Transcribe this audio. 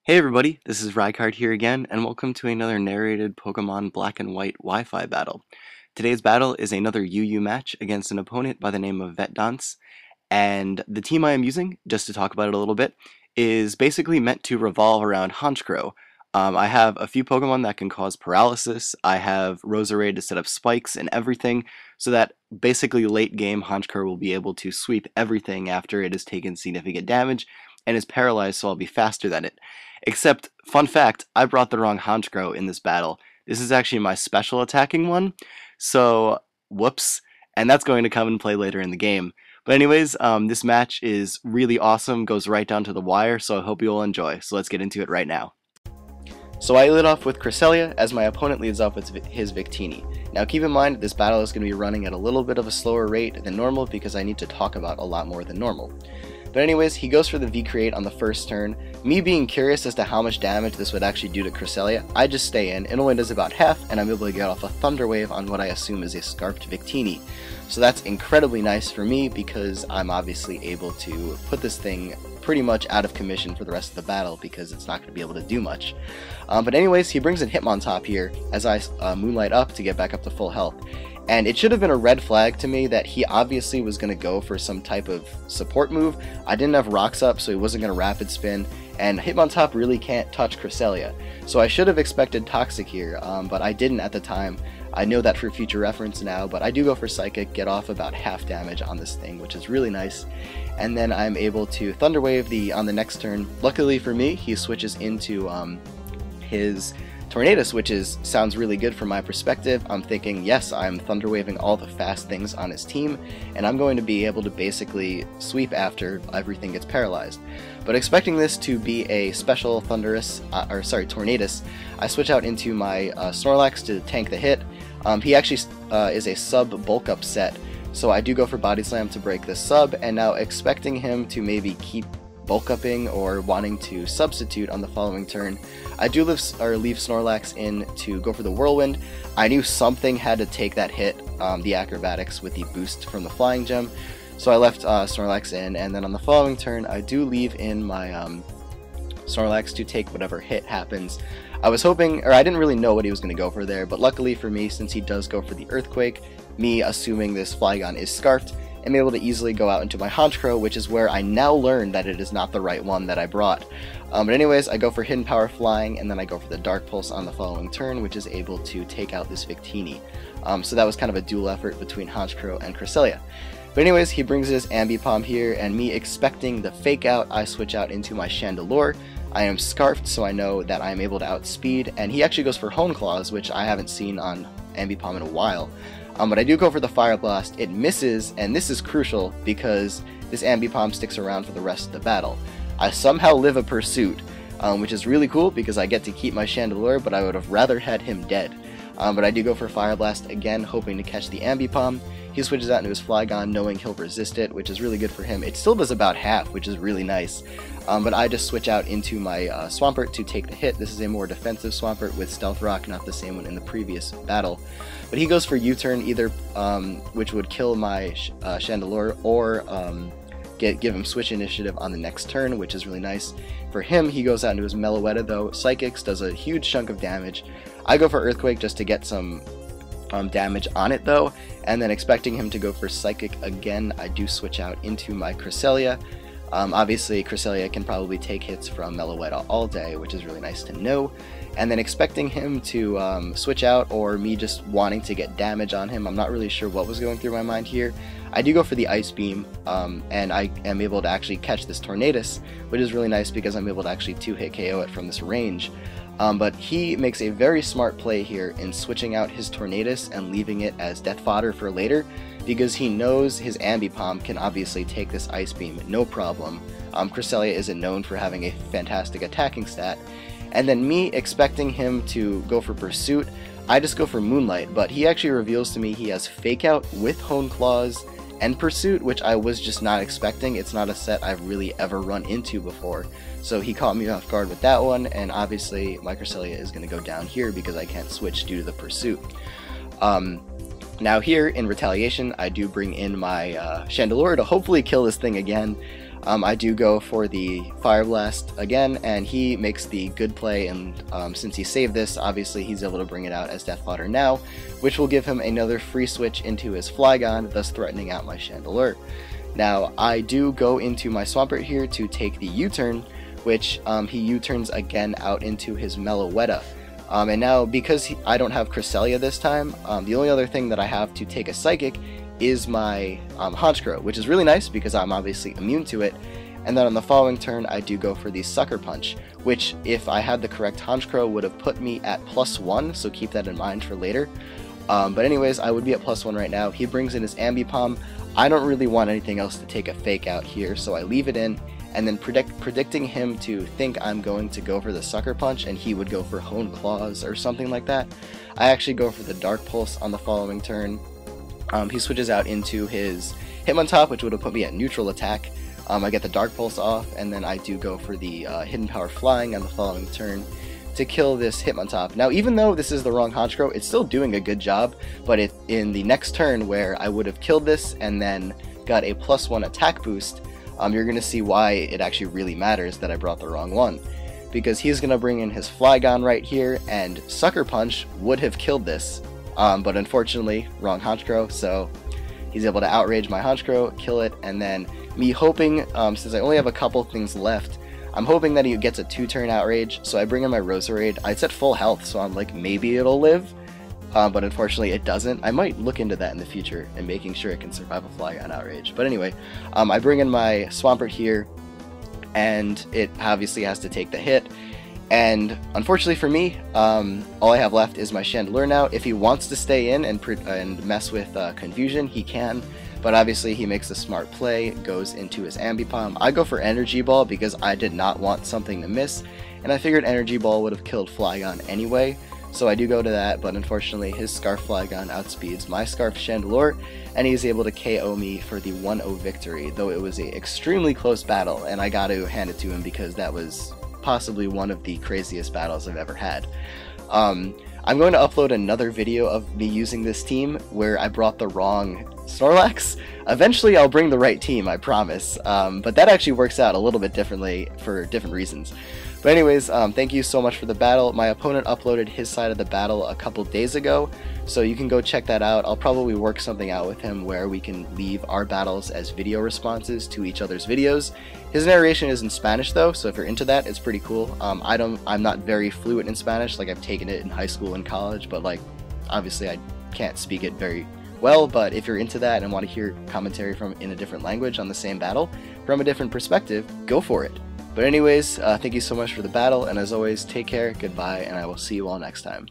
Hey everybody, this is Rykard here again, and welcome to another narrated Pokemon Black and White Wi-Fi battle. Today's battle is another UU match against an opponent by the name of Vet Danc, and the team I am using, just to talk about it a little bit, is basically meant to revolve around Honchkrow. I have a few Pokemon that can cause paralysis. I have Roserade to set up spikes and everything, so that basically late game Honchkrow will be able to sweep everything after it has taken significant damage and is paralyzed, so I'll be faster than it. Except, fun fact, I brought the wrong Honchkrow in this battle. This is actually my special attacking one, so whoops, and that's going to come and play later in the game. But anyways, this match is really awesome, goes right down to the wire, so I hope you all enjoy. So let's get into it right now. So I lead off with Cresselia, as my opponent leads off with his Victini. Now keep in mind, this battle is going to be running at a little bit of a slower rate than normal because I need to talk about a lot more than normal. But anyways, he goes for the V-Create on the first turn. Me being curious as to how much damage this would actually do to Cresselia, I just stay in. It only does about half, and I'm able to get off a Thunder Wave on what I assume is a Scarfed Victini. So that's incredibly nice for me because I'm obviously able to put this thing pretty much out of commission for the rest of the battle because it's not going to be able to do much. But anyways, he brings in Hitmontop here as I Moonlight up to get back up to full health. And it should have been a red flag to me that he obviously was going to go for some type of support move. I didn't have Rocks up, so he wasn't going to Rapid Spin, and Hitmontop really can't touch Cresselia. So I should have expected Toxic here, but I didn't at the time. I know that for future reference now, but I do go for Psychic, get off about half damage on this thing, which is really nice. And then I'm able to Thunder Wave on the next turn. Luckily for me, he switches into his Tornadus, which sounds really good from my perspective. I'm thinking, yes, I'm Thunder Waving all the fast things on his team, and I'm going to be able to basically sweep after everything gets paralyzed. But expecting this to be a special Tornadus, I switch out into my Snorlax to tank the hit. He actually is a sub bulk up set, so I do go for Body Slam to break this sub, and now expecting him to maybe keep bulk upping or wanting to substitute on the following turn, I do leave Snorlax in to go for the Whirlwind. I knew something had to take that hit, the Acrobatics with the boost from the Flying Gem, so I left Snorlax in, and then on the following turn I do leave in my Snorlax to take whatever hit happens. I was hoping, or I didn't really know what he was going to go for there, but luckily for me, since he does go for the Earthquake, me assuming this Flygon is Scarfed, I'm able to easily go out into my Honchkrow, which is where I now learn that it is not the right one that I brought. But anyways, I go for Hidden Power Flying, and then I go for the Dark Pulse on the following turn, which is able to take out this Victini. So that was kind of a dual effort between Honchkrow and Cresselia. But anyways, he brings his Ambipom here, and me expecting the Fake Out, I switch out into my Chandelure. I am Scarfed, so I know that I am able to outspeed, and he actually goes for Honeclaws, which I haven't seen on Ambipom in a while. But I do go for the Fire Blast. It misses, and this is crucial because this Ambipom sticks around for the rest of the battle. I somehow live a Pursuit, which is really cool because I get to keep my Chandelure, but I would have rather had him dead. But I do go for Fire Blast again, hoping to catch the Ambipom. He switches out into his Flygon, knowing he'll resist it, which is really good for him. It still does about half, which is really nice. But I just switch out into my Swampert to take the hit. This is a more defensive Swampert with Stealth Rock, not the same one in the previous battle. But he goes for U-turn, either which would kill my Chandelure, or give him Switch Initiative on the next turn, which is really nice. For him, he goes out into his Meloetta, though. Psychics does a huge chunk of damage. I go for Earthquake just to get some damage on it, though, and then expecting him to go for Psychic again, I do switch out into my Cresselia. Obviously, Cresselia can probably take hits from Meloetta all day, which is really nice to know. And then expecting him to switch out, or me just wanting to get damage on him. I'm not really sure what was going through my mind here. I do go for the Ice Beam, and I am able to actually catch this Tornadus, which is really nice because I'm able to actually 2-hit KO it from this range. But he makes a very smart play here in switching out his Tornadus and leaving it as death fodder for later, because he knows his Ambipom can obviously take this Ice Beam, no problem. Cresselia isn't known for having a fantastic attacking stat. And then me expecting him to go for Pursuit, I just go for Moonlight, but he actually reveals to me he has Fake Out with Honeclaws and Pursuit, which I was just not expecting. It's not a set I've really ever run into before, so he caught me off guard with that one, and obviously my Cresselia is going to go down here because I can't switch due to the Pursuit. Now here, in retaliation, I do bring in my Chandelure to hopefully kill this thing again. I do go for the Fire Blast again, and he makes the good play, and since he saved this, obviously he's able to bring it out as Death Fodder now, which will give him another free switch into his Flygon, thus threatening out my Chandelure. Now, I do go into my Swampert here to take the U-turn, which he U-turns again out into his Meloetta. And now, because I don't have Cresselia this time, the only other thing that I have to take a Psychic is my Honchkrow, which is really nice because I'm obviously immune to it. And then on the following turn, I do go for the Sucker Punch, which, if I had the correct Honchkrow, would have put me at +1, so keep that in mind for later. But anyways, I would be at +1 right now. He brings in his Ambipom. I don't really want anything else to take a Fake out here, so I leave it in, and then predicting him to think I'm going to go for the Sucker Punch, and he would go for Hone Claws or something like that. I actually go for the Dark Pulse on the following turn. He switches out into his Hitmontop, which would have put me at neutral attack. I get the Dark Pulse off, and then I do go for the Hidden Power Flying on the following turn to kill this Hitmontop. Now, even though this is the wrong Honchkrow, it's still doing a good job, but in the next turn where I would have killed this and then got a +1 attack boost, you're going to see why it actually really matters that I brought the wrong one. Because he's going to bring in his Flygon right here, and Sucker Punch would have killed this, but unfortunately, wrong Honchkrow, so he's able to outrage my Honchkrow, kill it, and then me hoping, since I only have a couple things left, I'm hoping that he gets a 2-turn outrage, so I bring in my Roserade. It's at full health, so I'm like, maybe it'll live, but unfortunately it doesn't. I might look into that in the future and making sure it can survive a Flygon outrage. But anyway, I bring in my Swampert here, and it obviously has to take the hit. And unfortunately for me, all I have left is my Chandelure now. If he wants to stay in and mess with Confusion, he can. But obviously he makes a smart play, goes into his Ambipom. I go for Energy Ball because I did not want something to miss, and I figured Energy Ball would have killed Flygon anyway. So I do go to that, but unfortunately his Scarf Flygon outspeeds my Scarf Chandelure, and he's able to KO me for the 1-0 victory, though it was an extremely close battle, and I gotta hand it to him because that was possibly one of the craziest battles I've ever had. I'm going to upload another video of me using this team where I brought the wrong Snorlax. Eventually I'll bring the right team, I promise, but that actually works out a little bit differently for different reasons. But anyways, thank you so much for the battle. My opponent uploaded his side of the battle a couple days ago, so you can go check that out. I'll probably work something out with him where we can leave our battles as video responses to each other's videos. His narration is in Spanish though, so if you're into that, it's pretty cool. I'm not very fluent in Spanish, like I've taken it in high school and college, but like obviously I can't speak it very well, but if you're into that and want to hear commentary from in a different language on the same battle from a different perspective, go for it. But anyways, thank you so much for the battle, and as always, take care, goodbye, and I will see you all next time.